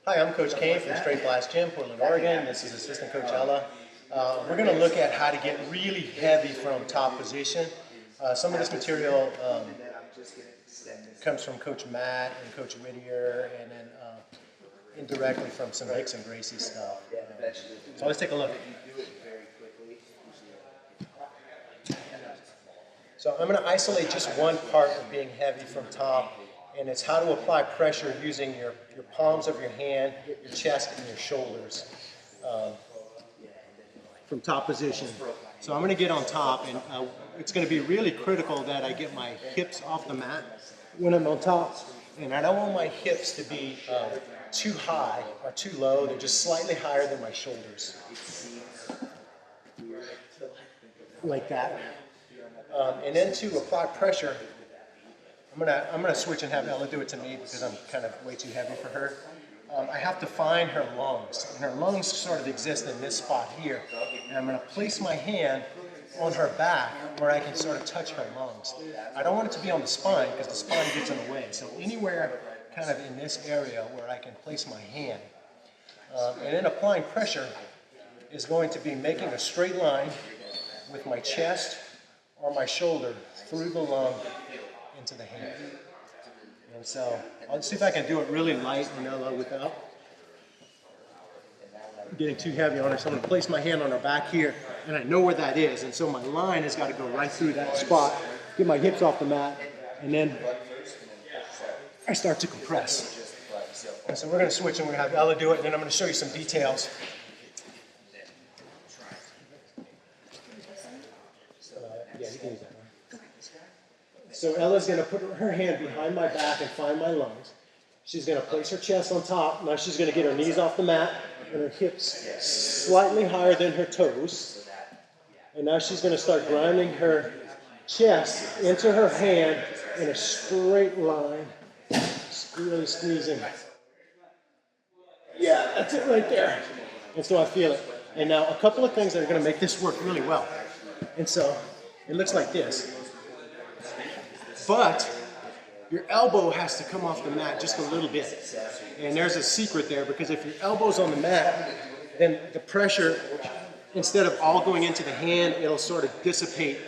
Hi, I'm Coach Kane from Straight Blast Gym, Portland, Oregon. This is Assistant Coach Ella. We're going to look at how to get really heavy from top position. Some of this material comes from Coach Matt and Coach Whittier, and then indirectly from some Hicks and Gracie stuff. So let's take a look. So I'm going to isolate just one part of being heavy from top, and it's how to apply pressure using your palms of your hand, your chest, and your shoulders from top position. So I'm going to get on top, and it's going to be really critical that I get my hips off the mat when I'm on top, and I don't want my hips to be too high or too low. They're just slightly higher than my shoulders, like that. And then to apply pressure, I'm gonna switch and have Ella do it to me because I'm kind of way too heavy for her. I have to find her lungs, and her lungs sort of exist in this spot here. And I'm gonna place my hand on her back where I can sort of touch her lungs. I don't want it to be on the spine because the spine gets in the way. So anywhere kind of in this area where I can place my hand. And then applying pressure is going to be making a straight line with my chest or my shoulder through the lung into the hand. And so I'll see if I can do it really light and without getting too heavy on her. So I'm going to place my hand on her back here, and I know where that is. And so my line has got to go right through that spot, get my hips off the mat, and then I start to compress. And so we're going to switch, and we're going to have Ella do it, and then I'm going to show you some details. Yeah, you can use that one. So Ella's going to put her hand behind my back and find my lungs. She's going to place her chest on top. Now she's going to get her knees off the mat and her hips slightly higher than her toes. And now she's going to start grinding her chest into her hand in a straight line, really squeezing. Yeah, that's it right there. And so I feel it. And now a couple of things that are going to make this work really well. And so it looks like this. But your elbow has to come off the mat just a little bit. And there's a secret there, because if your elbow's on the mat, then the pressure, instead of all going into the hand, it'll sort of dissipate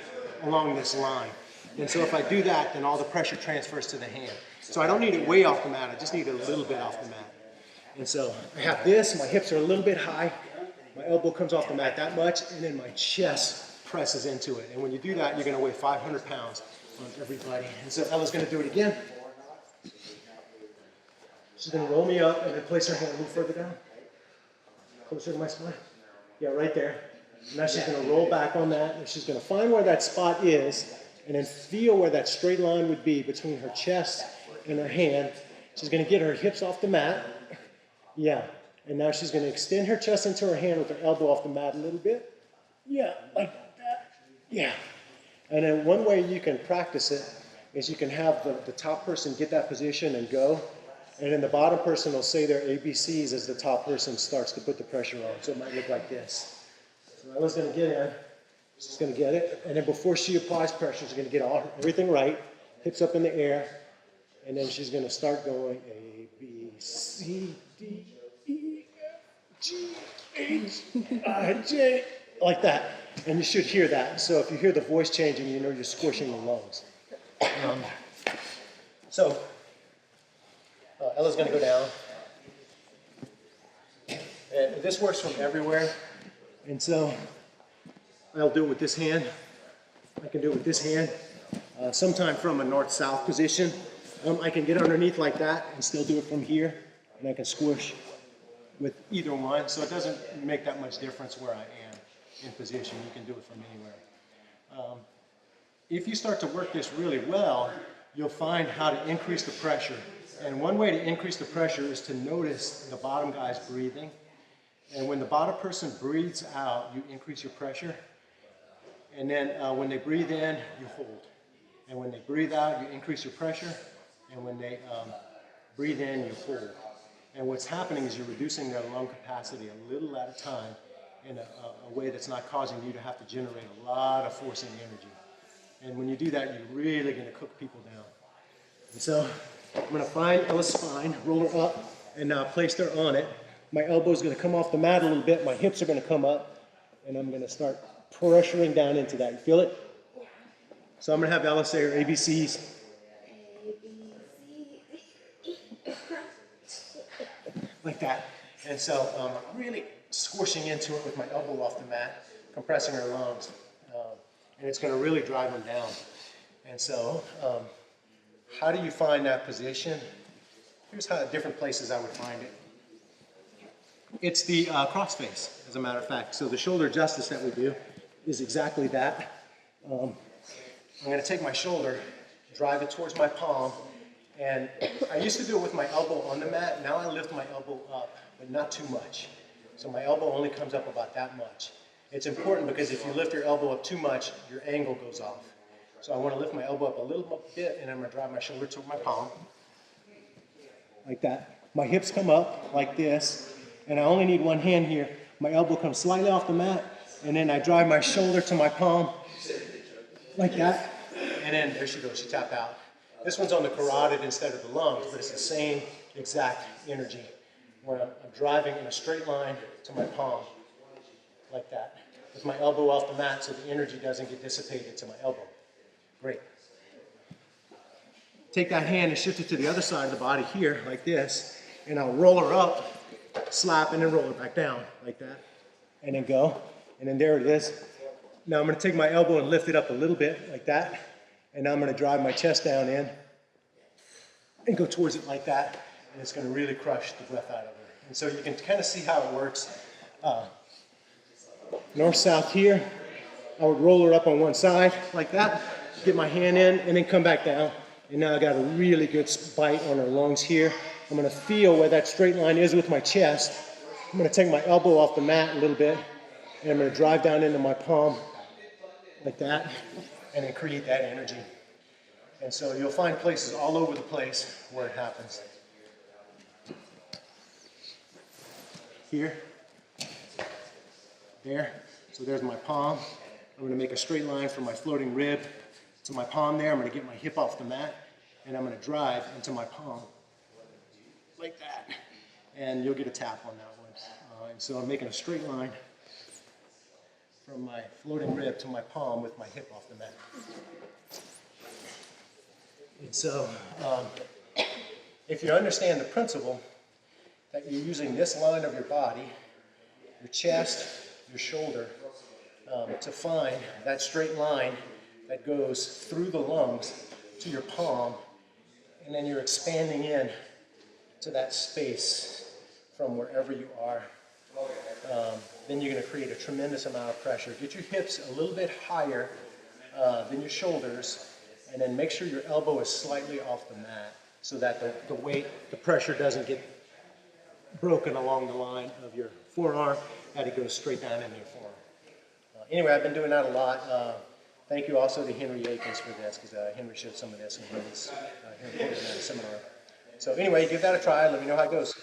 along this line. And so if I do that, then all the pressure transfers to the hand. So I don't need it way off the mat, I just need it a little bit off the mat. And so I have this, my hips are a little bit high, my elbow comes off the mat that much, and then my chest presses into it. And when you do that, you're gonna weigh 500 pounds on everybody. And so Ella's gonna do it again. She's gonna roll me up and then place her hand a little further down, closer to my spine. Yeah, right there. Now she's gonna roll back on that, and she's gonna find where that spot is, and then feel where that straight line would be between her chest and her hand. She's gonna get her hips off the mat. Yeah, and now she's gonna extend her chest into her hand with her elbow off the mat a little bit. Yeah, like that. Yeah. And then one way you can practice it is you can have the top person get that position and go, and then the bottom person will say their ABCs as the top person starts to put the pressure on. So it might look like this. So Ella's going to get in. She's going to get it. And then before she applies pressure, she's going to get everything right, hips up in the air, and then she's going to start going A, B, C, D, E, F, G, H, I, J, like that. And you should hear that. So if you hear the voice changing, you know you're squishing your lungs. Ella's going to go down. And this works from everywhere. And so I'll do it with this hand. I can do it with this hand. Sometime from a north-south position. I can get underneath like that and still do it from here. And I can squish with either one. So it doesn't make that much difference where I am in position. You can do it from anywhere. If you start to work this really well, you'll find how to increase the pressure. And one way to increase the pressure is to notice the bottom guy's breathing. And when the bottom person breathes out, you increase your pressure. And then when they breathe in, you hold. And when they breathe out, you increase your pressure. And when they breathe in, you hold. And what's happening is you're reducing their lung capacity a little at a time, in a way that's not causing you to have to generate a lot of force and energy. And when you do that, you're really going to cook people down. And so I'm going to find Ella's spine, roll her up, and now placed her on it. My elbow's gonna come off the mat a little bit, my hips are gonna come up, and I'm gonna start pressuring down into that. You feel it? So I'm gonna have Ella say her ABCs. Like that. And so I'm really squishing into it with my elbow off the mat, compressing her lungs. And it's going to really drive them down. And so how do you find that position? Here's how different places I would find it. It's the cross face, as a matter of fact. So the shoulder justice that we do is exactly that. I'm going to take my shoulder, drive it towards my palm, and I used to do it with my elbow on the mat. Now I lift my elbow up, but not too much. So my elbow only comes up about that much. It's important because if you lift your elbow up too much, your angle goes off. So I want to lift my elbow up a little bit, and I'm going to drive my shoulder to my palm, like that. My hips come up like this, and I only need one hand here. My elbow comes slightly off the mat, and then I drive my shoulder to my palm, like that. And then there she goes, she tapped out. This one's on the carotid instead of the lungs, but it's the same exact energy, where I'm driving in a straight line to my palm, like that, with my elbow off the mat so the energy doesn't get dissipated to my elbow. Great. Take that hand and shift it to the other side of the body here, like this, and I'll roll her up, slap, and then roll her back down, like that, and then go, and then there it is. Now I'm going to take my elbow and lift it up a little bit, like that, and now I'm going to drive my chest down in and go towards it like that, and it's going to really crush the breath out of her. And so you can kind of see how it works. North-south here, I would roll her up on one side like that, get my hand in, and then come back down. And now I got a really good bite on her lungs here. I'm going to feel where that straight line is with my chest. I'm going to take my elbow off the mat a little bit, and I'm going to drive down into my palm like that, and then create that energy. And so you'll find places all over the place where it happens. Here, there, so there's my palm. I'm going to make a straight line from my floating rib to my palm there. I'm going to get my hip off the mat, and I'm going to drive into my palm, like that. And you'll get a tap on that one. And so I'm making a straight line from my floating rib to my palm with my hip off the mat. And so if you understand the principle that you're using this line of your body, your chest, your shoulder, to find that straight line that goes through the lungs to your palm, and then you're expanding in to that space from wherever you are, then you're going to create a tremendous amount of pressure. Get your hips a little bit higher than your shoulders, and then make sure your elbow is slightly off the mat so that the weight, the pressure doesn't get broken along the line of your forearm, and it goes straight down into your forearm. Anyway, I've been doing that a lot. Thank you also to Henry Akins for this, because Henry showed some of this when he was here in Portland at a seminar. So anyway, give that a try. Let me know how it goes.